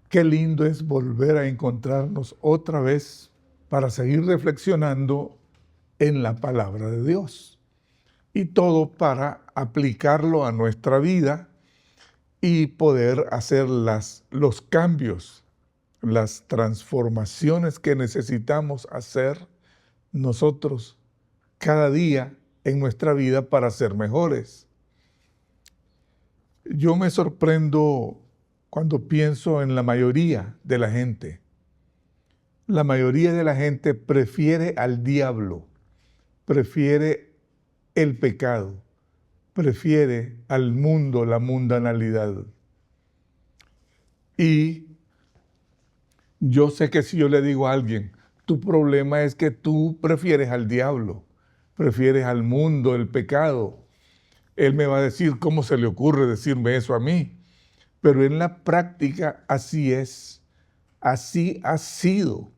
Qué lindo es volver a encontrarnos otra vez para seguir reflexionando en la palabra de Dios. Y todo para aplicarlo a nuestra vida y poder hacer los cambios, las transformaciones que necesitamos hacer nosotros cada día en nuestra vida para ser mejores. Yo me sorprendo cuando pienso en la mayoría de la gente. La mayoría de la gente prefiere al diablo, prefiere el pecado, prefiere al mundo, la mundanalidad. Y yo sé que si yo le digo a alguien, tu problema es que tú prefieres al diablo, prefieres al mundo, el pecado, él me va a decir, ¿cómo se le ocurre decirme eso a mí? Pero en la práctica así es, así ha sido.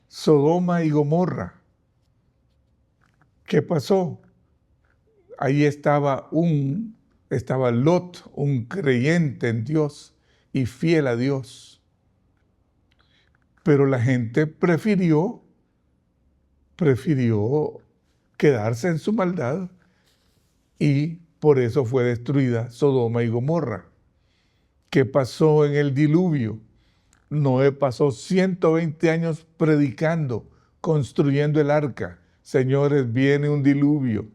Sodoma y Gomorra, ¿qué pasó? Ahí estaba Lot, un creyente en Dios y fiel a Dios. Pero la gente prefirió quedarse en su maldad y por eso fue destruida Sodoma y Gomorra. ¿Qué pasó en el diluvio? Noé pasó 120 años predicando, construyendo el arca. Señores, viene un diluvio,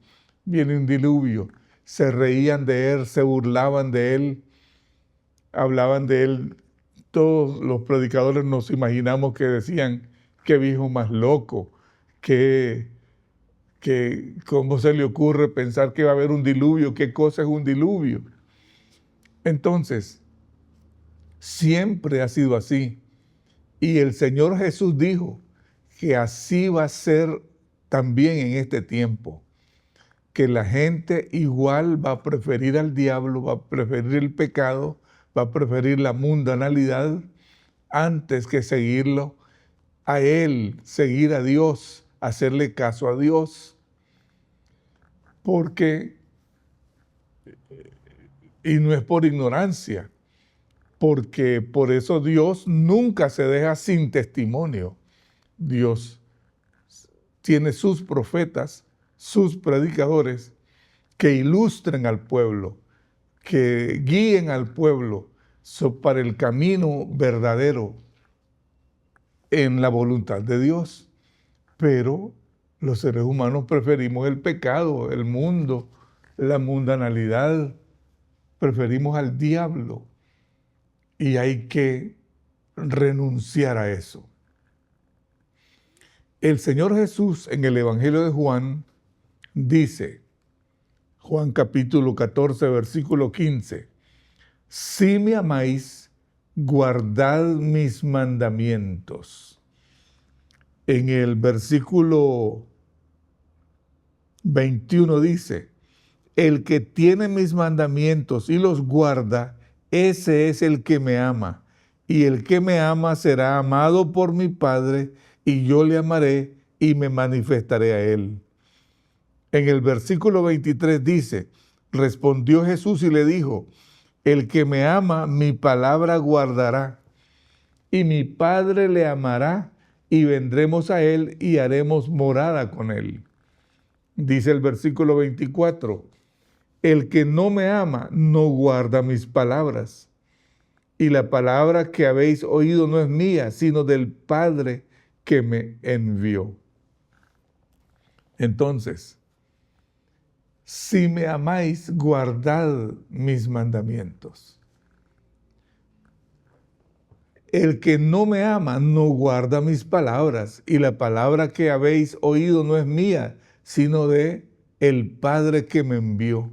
viene un diluvio. Se reían de él, se burlaban de él, hablaban de él. Todos los predicadores nos imaginamos que decían, qué viejo más loco, que cómo se le ocurre pensar que va a haber un diluvio, qué cosa es un diluvio. Entonces, siempre ha sido así. Y el Señor Jesús dijo que así va a ser también en este tiempo, que la gente igual va a preferir al diablo, va a preferir el pecado, va a preferir la mundanalidad antes que seguirlo a Él, seguir a Dios, hacerle caso a Dios. Porque, y no es por ignorancia, porque por eso Dios nunca se deja sin testimonio. Dios tiene sus profetas, sus predicadores, que ilustren al pueblo, que guíen al pueblo para el camino verdadero en la voluntad de Dios. Pero los seres humanos preferimos el pecado, el mundo, la mundanalidad, preferimos al diablo y hay que renunciar a eso. El Señor Jesús en el Evangelio de Juan dice, Juan capítulo 14, versículo 15, si me amáis, guardad mis mandamientos. En el versículo 21 dice, el que tiene mis mandamientos y los guarda, ese es el que me ama. Y el que me ama será amado por mi Padre, y yo le amaré y me manifestaré a él. En el versículo 23 dice, respondió Jesús y le dijo, el que me ama, mi palabra guardará, y mi Padre le amará, y vendremos a él y haremos morada con él. Dice el versículo 24, el que no me ama no guarda mis palabras, y la palabra que habéis oído no es mía, sino del Padre que me envió. Entonces, si me amáis, guardad mis mandamientos. El que no me ama no guarda mis palabras, y la palabra que habéis oído no es mía, sino de el Padre que me envió.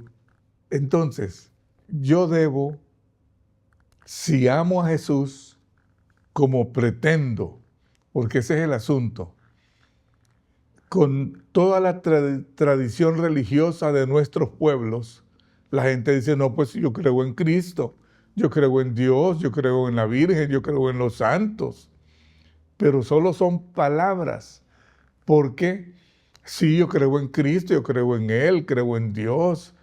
Entonces, yo debo, si amo a Jesús, como pretendo, porque ese es el asunto, con toda la tradición religiosa de nuestros pueblos, la gente dice, no, pues yo creo en Cristo, yo creo en Dios, yo creo en la Virgen, yo creo en los santos, pero solo son palabras, porque sí, yo creo en Cristo, yo creo en Él, creo en Dios,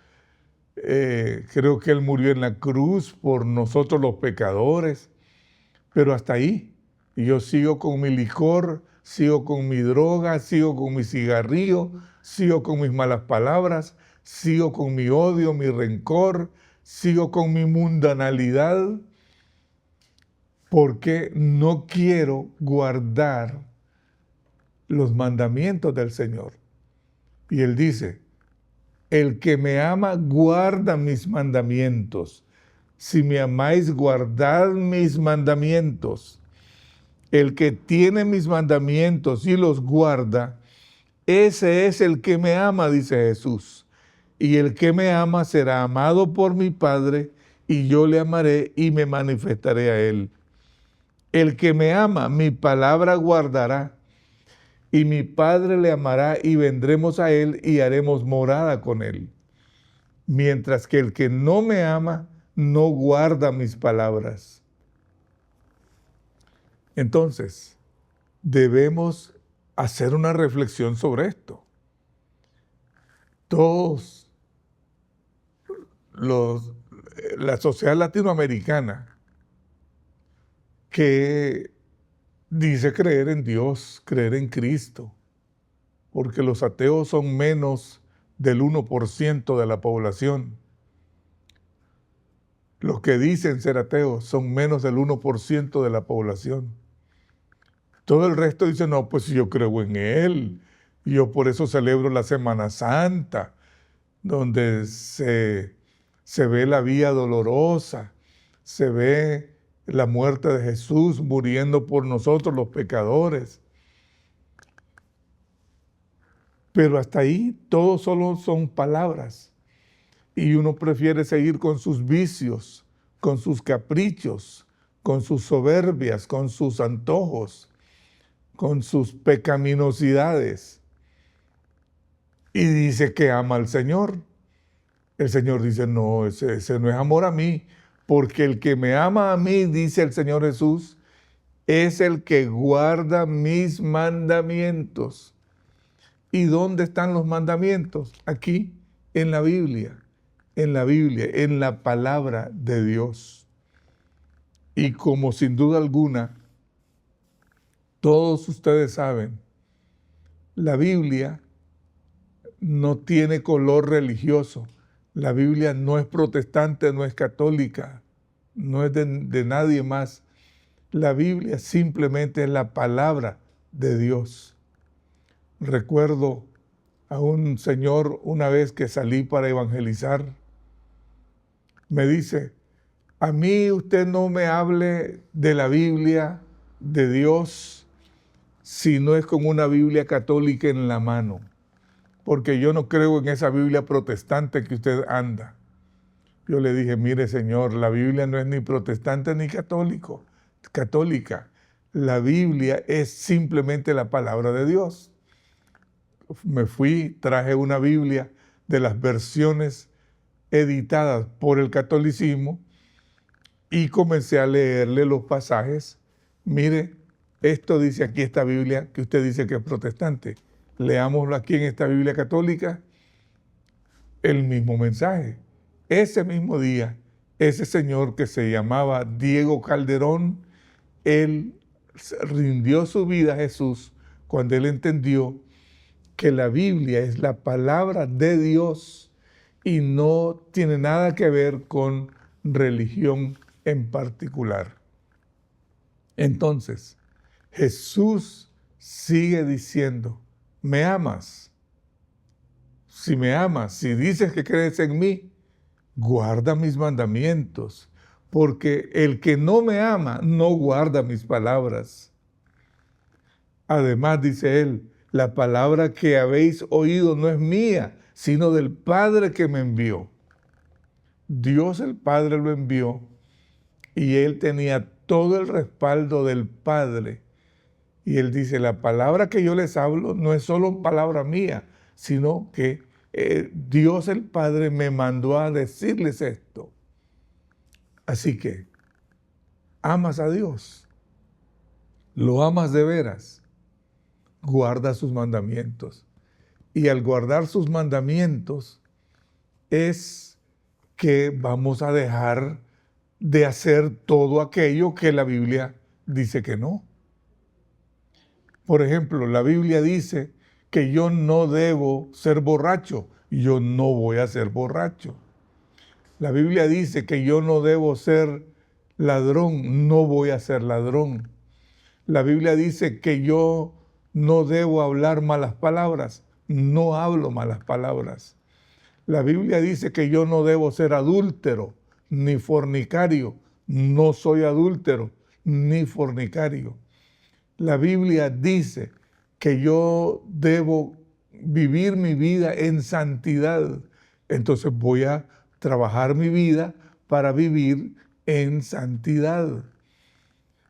creo que Él murió en la cruz por nosotros los pecadores, Pero hasta ahí. Y yo sigo con mi licor, sigo con mi droga, sigo con mi cigarrillo, sigo con mis malas palabras, sigo con mi odio, mi rencor, sigo con mi mundanalidad, porque no quiero guardar los mandamientos del Señor. Y Él dice, el que me ama guarda mis mandamientos. Si me amáis, guardad mis mandamientos. El que tiene mis mandamientos y los guarda, ese es el que me ama, dice Jesús. Y el que me ama será amado por mi Padre, y yo le amaré y me manifestaré a él. El que me ama, mi palabra guardará, y mi Padre le amará, y vendremos a él y haremos morada con él. Mientras que el que no me ama, no guarda mis palabras. Entonces, debemos hacer una reflexión sobre esto. Todos la sociedad latinoamericana que dice creer en Dios, creer en Cristo, porque los ateos son menos del 1% de la población. Los que dicen ser ateos son menos del 1% de la población. Todo el resto dice, no, pues yo creo en Él. Y yo por eso celebro la Semana Santa, donde se ve la vía dolorosa, se ve la muerte de Jesús muriendo por nosotros los pecadores. Pero hasta ahí todo solo son palabras. Y uno prefiere seguir con sus vicios, con sus caprichos, con sus soberbias, con sus antojos, con sus pecaminosidades. Y dice que ama al Señor. El Señor dice, no, ese no es amor a mí, porque el que me ama a mí, dice el Señor Jesús, es el que guarda mis mandamientos. ¿Y dónde están los mandamientos? Aquí, en la Biblia, en la palabra de Dios. Y como sin duda alguna, todos ustedes saben, la Biblia no tiene color religioso. La Biblia no es protestante, no es católica, no es de nadie más. La Biblia simplemente es la palabra de Dios. Recuerdo a un señor una vez que salí para evangelizar, me dice, a mí usted no me hable de la Biblia, de Dios, si no es con una Biblia católica en la mano, porque yo no creo en esa Biblia protestante que usted anda. Yo le dije, mire señor, la Biblia no es ni protestante ni católica. La Biblia es simplemente la palabra de Dios. Me fui, traje una Biblia de las versiones editadas por el catolicismo y comencé a leerle los pasajes. Mire, esto dice aquí esta Biblia que usted dice que es protestante. Leámoslo aquí en esta Biblia católica, el mismo mensaje. Ese mismo día, ese señor que se llamaba Diego Calderón, él rindió su vida a Jesús cuando él entendió que la Biblia es la palabra de Dios y no tiene nada que ver con religión en particular. Entonces, Jesús sigue diciendo, ¿me amas? Si me amas, si dices que crees en mí, guarda mis mandamientos, porque el que no me ama no guarda mis palabras. Además, dice él, la palabra que habéis oído no es mía, sino del Padre que me envió. Dios el Padre lo envió y él tenía todo el respaldo del Padre. Y él dice, la palabra que yo les hablo no es solo palabra mía, sino que Dios el Padre me mandó a decirles esto. Así que, amas a Dios, lo amas de veras, guarda sus mandamientos. Y al guardar sus mandamientos es que vamos a dejar de hacer todo aquello que la Biblia dice que no. Por ejemplo, la Biblia dice que yo no debo ser borracho. Yo no voy a ser borracho. La Biblia dice que yo no debo ser ladrón. No voy a ser ladrón. La Biblia dice que yo no debo hablar malas palabras. No hablo malas palabras. La Biblia dice que yo no debo ser adúltero ni fornicario. No soy adúltero ni fornicario. La Biblia dice que yo debo vivir mi vida en santidad. Entonces voy a trabajar mi vida para vivir en santidad.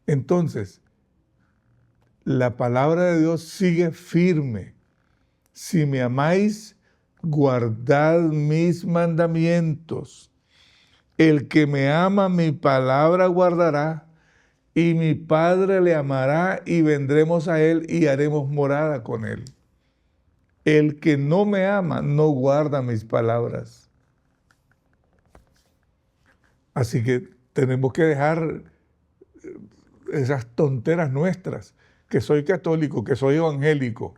Entonces, la palabra de Dios sigue firme. Si me amáis, guardad mis mandamientos. El que me ama, mi palabra guardará, y mi Padre le amará, y vendremos a él y haremos morada con él. El que no me ama, no guarda mis palabras. Así que tenemos que dejar esas tonteras nuestras, que soy católico, que soy evangélico.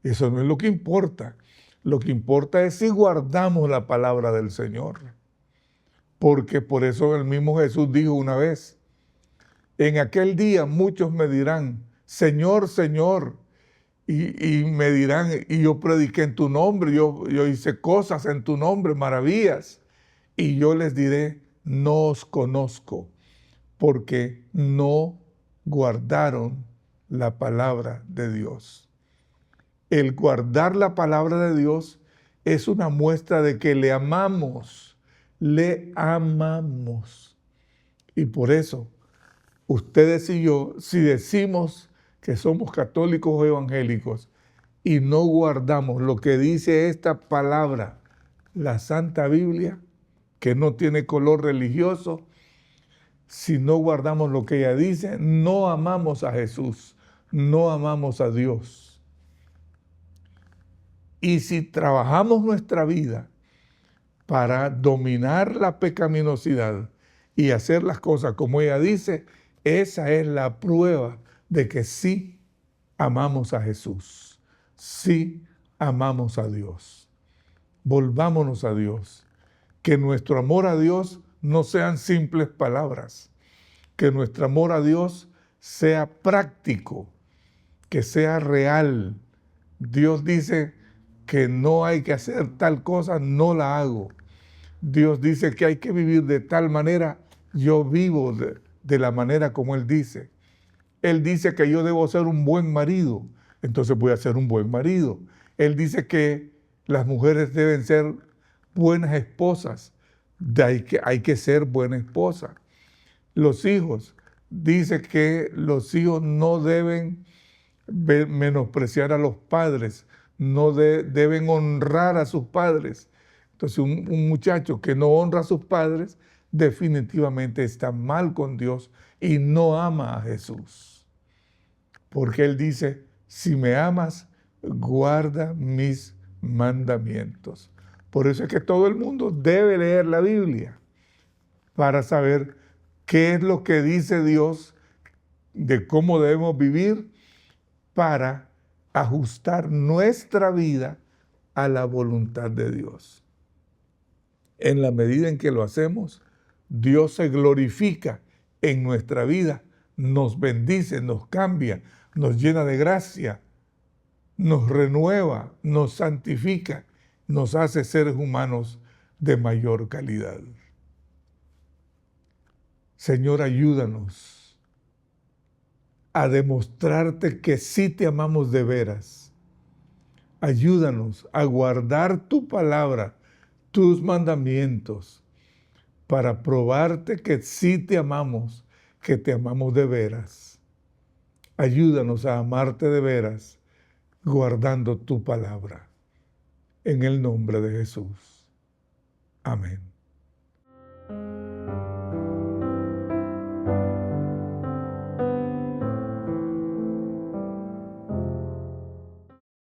Eso no es lo que importa. Lo que importa es si guardamos la palabra del Señor. Porque por eso el mismo Jesús dijo una vez, en aquel día muchos me dirán, Señor, Señor, y me dirán, y yo prediqué en tu nombre, yo hice cosas en tu nombre, maravillas. Y yo les diré, no os conozco, porque no guardaron la palabra de Dios. El guardar la palabra de Dios es una muestra de que le amamos, le amamos. Y por eso, ustedes y yo, si decimos que somos católicos o evangélicos y no guardamos lo que dice esta palabra, la Santa Biblia, que no tiene color religioso, si no guardamos lo que ella dice, no amamos a Jesús, no amamos a Dios. Y si trabajamos nuestra vida para dominar la pecaminosidad y hacer las cosas como ella dice, esa es la prueba de que sí amamos a Jesús, sí amamos a Dios. Volvámonos a Dios. Que nuestro amor a Dios no sean simples palabras, que nuestro amor a Dios sea práctico, que sea real. Dios dice que no hay que hacer tal cosa, no la hago. Dios dice que hay que vivir de tal manera, yo vivo de la manera como Él dice. Él dice que yo debo ser un buen marido, entonces voy a ser un buen marido. Él dice que las mujeres deben ser buenas esposas, hay que ser buena esposa. Los hijos, dice que los hijos no deben menospreciar a los padres, no deben honrar a sus padres. Entonces un muchacho que no honra a sus padres definitivamente está mal con Dios y no ama a Jesús. Porque Él dice, si me amas, guarda mis mandamientos. Por eso es que todo el mundo debe leer la Biblia para saber qué es lo que dice Dios de cómo debemos vivir para ajustar nuestra vida a la voluntad de Dios. En la medida en que lo hacemos, Dios se glorifica en nuestra vida, nos bendice, nos cambia, nos llena de gracia, nos renueva, nos santifica, nos hace seres humanos de mayor calidad. Señor, ayúdanos a demostrarte que sí te amamos de veras. Ayúdanos a guardar tu palabra, tus mandamientos, para probarte que sí te amamos, que te amamos de veras. Ayúdanos a amarte de veras, guardando tu palabra. En el nombre de Jesús. Amén.